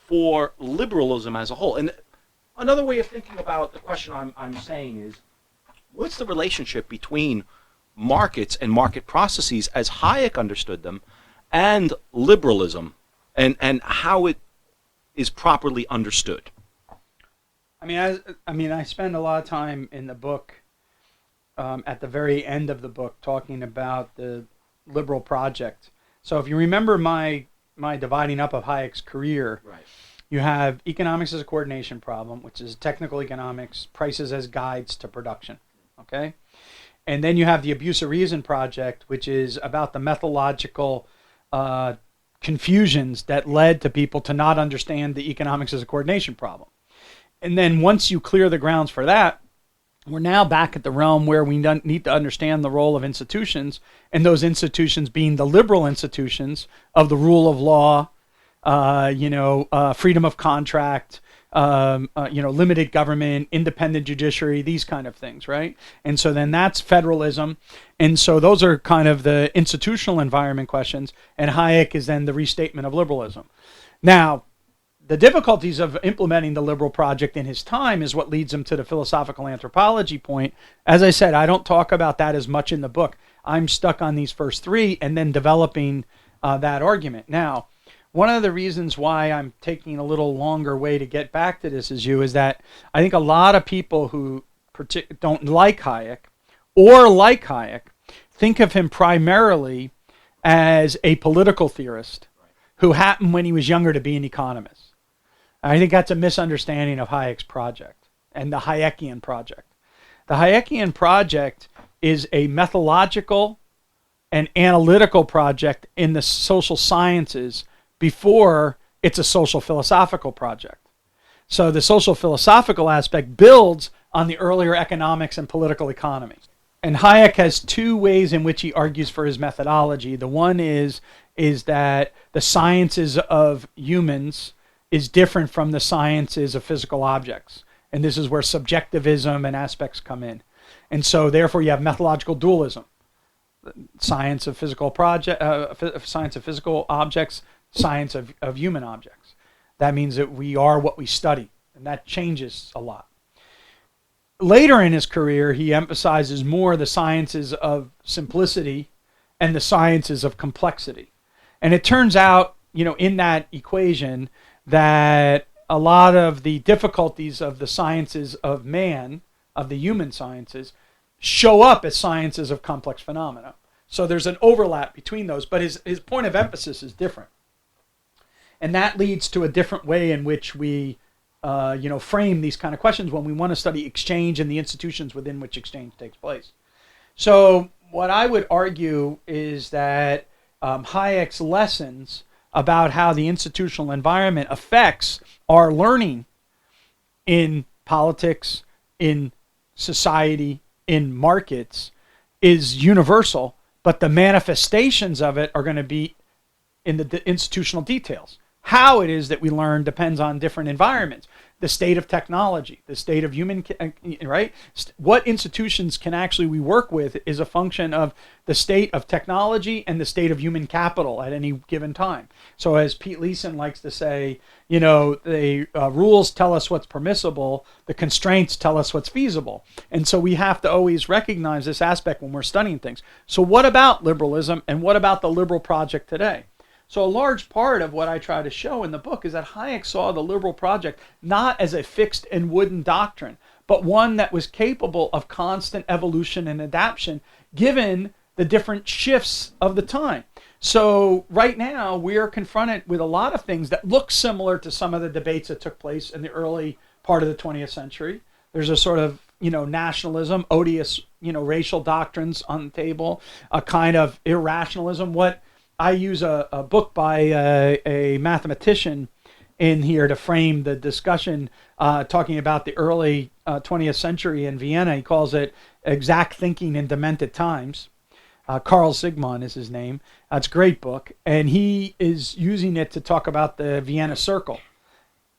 for liberalism as a whole? And another way of thinking about the question I'm saying is, what's the relationship between markets and market processes as Hayek understood them and liberalism, and how it is properly understood? I spend a lot of time in the book, at the very end of the book, talking about the liberal project. So if you remember my dividing up of Hayek's career, Right. You have economics as a coordination problem, which is technical economics, prices as guides to production, okay? And then you have the abuse of reason project, which is about the methodological confusions that led to people to not understand the economics as a coordination problem. And then once you clear the grounds for that, we're now back at the realm where we need to understand the role of institutions, and those institutions being the liberal institutions of the rule of law, freedom of contract, limited government, independent judiciary, these kind of things, right? And so then that's federalism. And so those are kind of the institutional environment questions, and Hayek is then the restatement of liberalism. Now, the difficulties of implementing the liberal project in his time is what leads him to the philosophical anthropology point. As I said, I don't talk about that as much in the book. I'm stuck on these first three and then developing that argument. Now, one of the reasons why I'm taking a little longer way to get back to this is that I think a lot of people who don't like Hayek or like Hayek think of him primarily as a political theorist who happened when he was younger to be an economist. I think that's a misunderstanding of Hayek's project and the Hayekian project. The Hayekian project is a methodological and analytical project in the social sciences before it's a social philosophical project. So the social philosophical aspect builds on the earlier economics and political economy. And Hayek has two ways in which he argues for his methodology. The one is that the sciences of humans is different from the sciences of physical objects. And this is where subjectivism and aspects come in. And so therefore you have methodological dualism. Science of physical science of physical objects, science of human objects. That means that we are what we study, and that changes a lot. Later in his career, he emphasizes more the sciences of simplicity and the sciences of complexity. And it turns out, in that equation, that a lot of the difficulties of the sciences of man, of the human sciences, show up as sciences of complex phenomena. So there's an overlap between those, but his point of emphasis is different. And that leads to a different way in which we frame these kind of questions when we want to study exchange and the institutions within which exchange takes place. So what I would argue is that Hayek's lessons about how the institutional environment affects our learning in politics, in society, in markets is universal, but the manifestations of it are going to be in the institutional details. How it is that we learn depends on different environments. The state of technology, the state of human, right? What institutions can actually we work with is a function of the state of technology and the state of human capital at any given time. So as Pete Leeson likes to say, the rules tell us what's permissible, the constraints tell us what's feasible. And so we have to always recognize this aspect when we're studying things. So what about liberalism and what about the liberal project today? So a large part of what I try to show in the book is that Hayek saw the liberal project not as a fixed and wooden doctrine, but one that was capable of constant evolution and adaptation given the different shifts of the time. So right now we are confronted with a lot of things that look similar to some of the debates that took place in the early part of the 20th century. There's a sort of nationalism, odious, racial doctrines on the table, a kind of irrationalism. What I use a book by a mathematician in here to frame the discussion, talking about the early 20th century in Vienna. He calls it exact thinking in demented times. Carl Sigmund is his name. It's a great book, and he is using it to talk about the Vienna Circle.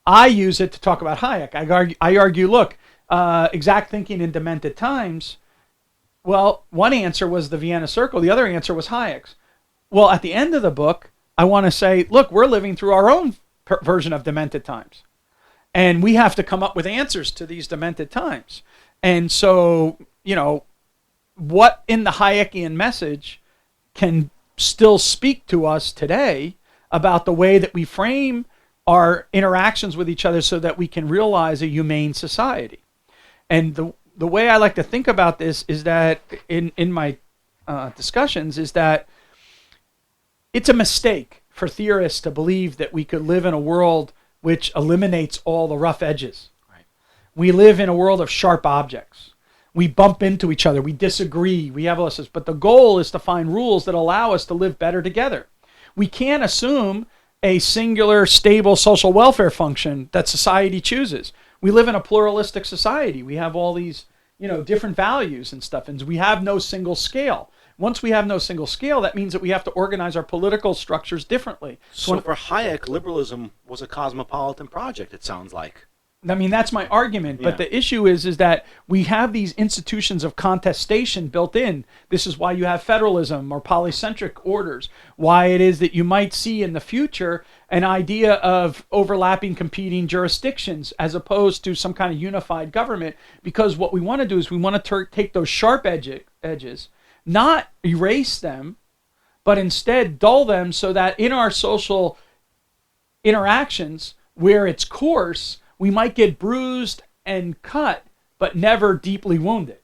I use it to talk about Hayek. I argue, look, exact thinking in demented times, well, one answer was the Vienna Circle. The other answer was Hayek's. Well, at the end of the book, I want to say, look, we're living through our own version of demented times. And we have to come up with answers to these demented times. And so, what in the Hayekian message can still speak to us today about the way that we frame our interactions with each other so that we can realize a humane society. And the way I like to think about this is that in my discussions is that it's a mistake for theorists to believe that we could live in a world which eliminates all the rough edges. Right. We live in a world of sharp objects. We bump into each other. We disagree. We have all this. But the goal is to find rules that allow us to live better together. We can't assume a singular, stable social welfare function that society chooses. We live in a pluralistic society. We have all these, different values and stuff, and we have no single scale. Once we have no single scale, that means that we have to organize our political structures differently. So for Hayek, liberalism was a cosmopolitan project, it sounds like. I mean, that's my argument. Yeah. But the issue is that we have these institutions of contestation built in. This is why you have federalism or polycentric orders, why it is that you might see in the future an idea of overlapping competing jurisdictions as opposed to some kind of unified government. Because what we want to do is we want to take those sharp edges, not erase them, but instead dull them so that in our social interactions where it's coarse, we might get bruised and cut, but never deeply wounded.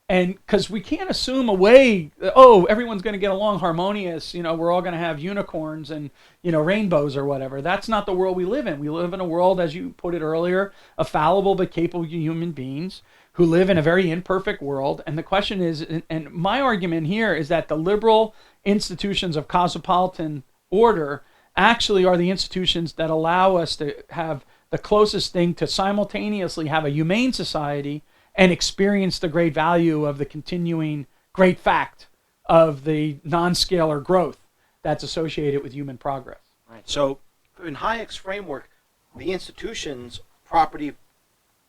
And because we can't assume everyone's going to get along harmonious, we're all going to have unicorns and, rainbows or whatever. That's not the world we live in. We live in a world, as you put it earlier, of fallible but capable human beings who live in a very imperfect world. And the question is, and my argument here is that the liberal institutions of cosmopolitan order actually are the institutions that allow us to have the closest thing to simultaneously have a humane society and experience the great value of the continuing great fact of the non-scalar growth that's associated with human progress. Right. So in Hayek's framework, the institutions, property,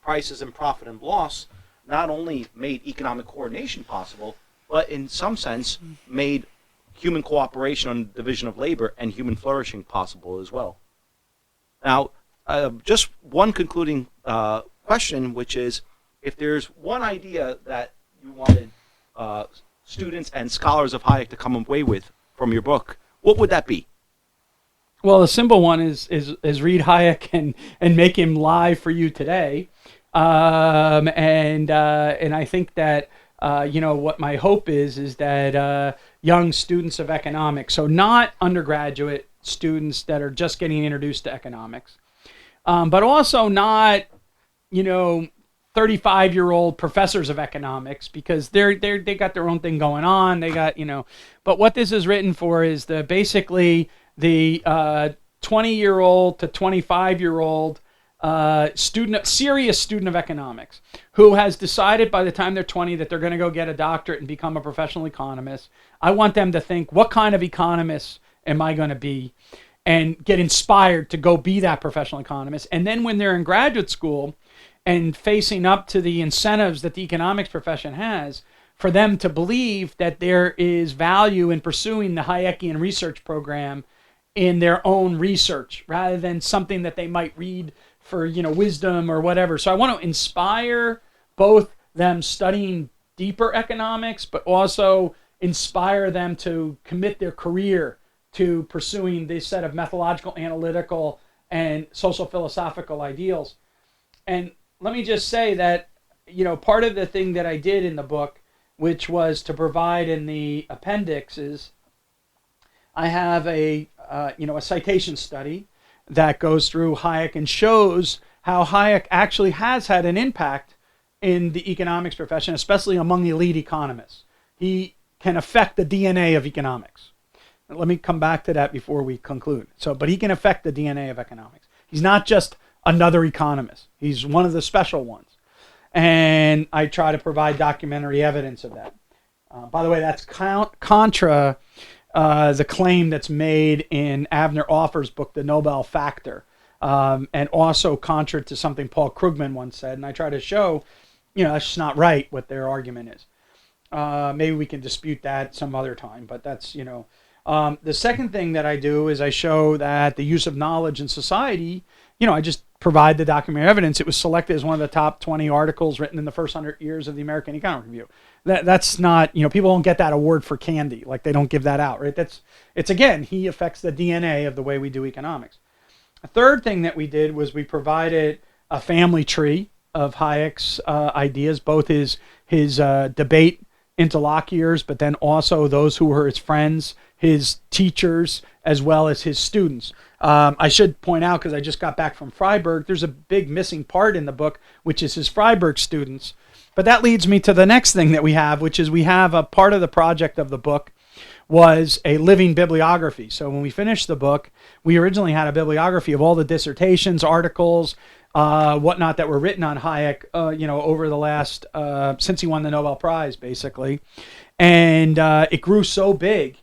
prices, and profit and loss not only made economic coordination possible, but in some sense made human cooperation on the division of labor and human flourishing possible as well. Now, just one concluding question, which is, if there's one idea that you wanted students and scholars of Hayek to come away with from your book, what would that be? Well, the simple one is read Hayek and make him live for you today, and I think that what my hope is that young students of economics, so not undergraduate students that are just getting introduced to economics, but also not 35-year-old professors of economics, because they got their own thing going on. They got but what this is written for is basically the 20-year-old to 25-year-old serious student of economics who has decided by the time they're 20 that they're going to go get a doctorate and become a professional economist. I want them to think, what kind of economist am I going to be? And get inspired to go be that professional economist. And then when they're in graduate school and facing up to the incentives that the economics profession has, for them to believe that there is value in pursuing the Hayekian research program in their own research, rather than something that they might read for wisdom or whatever. So I want to inspire both them studying deeper economics, but also inspire them to commit their career to pursuing this set of methodological, analytical, and social philosophical ideals. And let me just say that, part of the thing that I did in the book, which was to provide in the appendixes, I have a citation study that goes through Hayek and shows how Hayek actually has had an impact in the economics profession, especially among elite economists. He can affect the DNA of economics. Let me come back to that before we conclude. But he can affect the DNA of economics. He's not just another economist. He's one of the special ones. And I try to provide documentary evidence of that. By the way, that's contra the claim that's made in Avner Offer's book, The Nobel Factor, and also contra to something Paul Krugman once said. And I try to show, that's just not right what their argument is. Maybe we can dispute that some other time, but that's, the second thing that I do is I show that the use of knowledge in society, I just provide the documentary evidence. It was selected as one of the top 20 articles written in the first 100 years of the American Economic Review. That's not, people don't get that award for candy. Like, they don't give that out, right? It's again, he affects the DNA of the way we do economics. A third thing that we did was we provided a family tree of Hayek's ideas, both his debate interlocutors, but then also those who were his friends, his teachers, as well as his students. I should point out, because I just got back from Freiburg, there's a big missing part in the book, which is his Freiburg students. But that leads me to the next thing that we have, which is we have a part of the project of the book was a living bibliography. So when we finished the book, we originally had a bibliography of all the dissertations, articles, whatnot that were written on Hayek, over the last, since he won the Nobel Prize, basically. And it grew so big,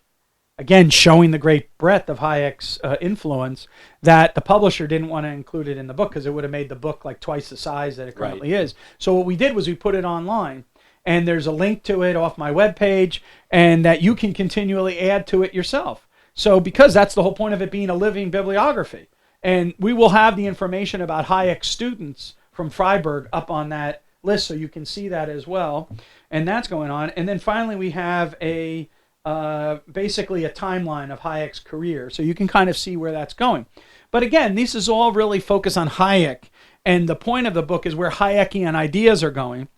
again, showing the great breadth of Hayek's influence, that the publisher didn't want to include it in the book because it would have made the book like twice the size that it currently is. So what we did was we put it online, and there's a link to it off my webpage, and that you can continually add to it yourself. So because that's the whole point of it being a living bibliography. And we will have the information about Hayek's students from Freiburg up on that list, so you can see that as well. And that's going on. And then finally we have basically a timeline of Hayek's career, so you can kind of see where that's going. But again, this is all really focused on Hayek, and the point of the book is where Hayekian ideas are going.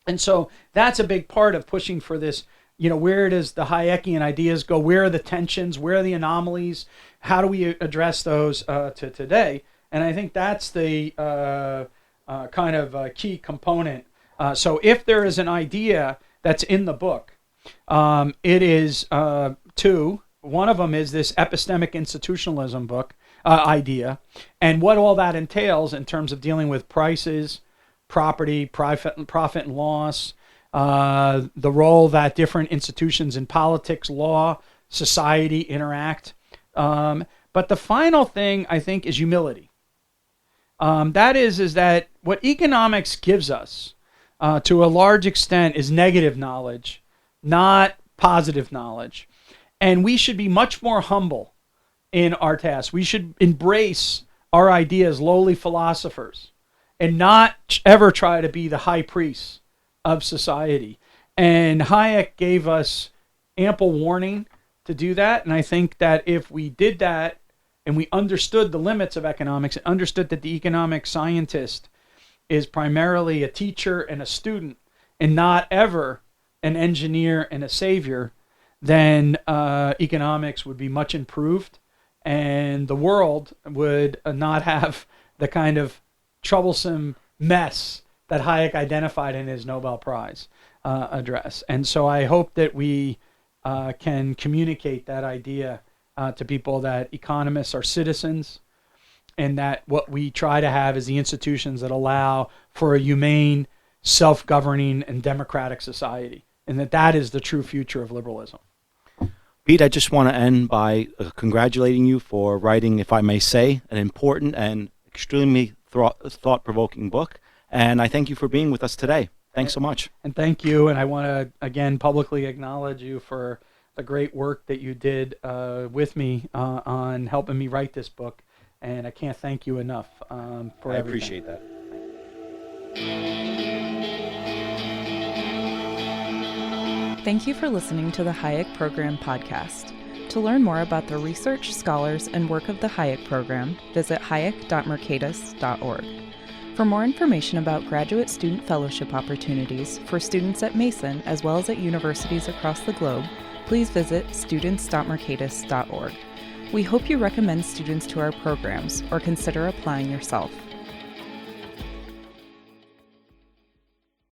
And so that's a big part of pushing for this, where does the Hayekian ideas go? Where are the tensions? Where are the anomalies? How do we address those to today? And I think that's the kind of key component. So if there is an idea that's in the book, it is two. One of them is this epistemic institutionalism book idea, and what all that entails in terms of dealing with prices, property, profit and loss, the role that different institutions in politics, law, society interact. But the final thing, I think, is humility. That is that what economics gives us, to a large extent, is negative knowledge, not positive knowledge. And we should be much more humble in our tasks. We should embrace our ideas, lowly philosophers, and not ever try to be the high priest of society. And Hayek gave us ample warning to do that. And I think that if we did that and we understood the limits of economics and understood that the economic scientist is primarily a teacher and a student and not ever an engineer and a savior, then economics would be much improved, and the world would not have the kind of troublesome mess that Hayek identified in his Nobel Prize address. And so I hope that we can communicate that idea to people, that economists are citizens, and that what we try to have is the institutions that allow for a humane, self-governing, and democratic society, and that is the true future of liberalism. Pete, I just want to end by congratulating you for writing, if I may say, an important and extremely thought-provoking book. And I thank you for being with us today. Thanks so much. And thank you. And I want to, again, publicly acknowledge you for the great work that you did with me on helping me write this book. And I can't thank you enough for everything. I appreciate that. Thank you for listening to the Hayek Program podcast. To learn more about the research, scholars, and work of the Hayek Program, visit hayek.mercatus.org. For more information about graduate student fellowship opportunities for students at Mason as well as at universities across the globe, please visit students.mercatus.org. We hope you recommend students to our programs or consider applying yourself.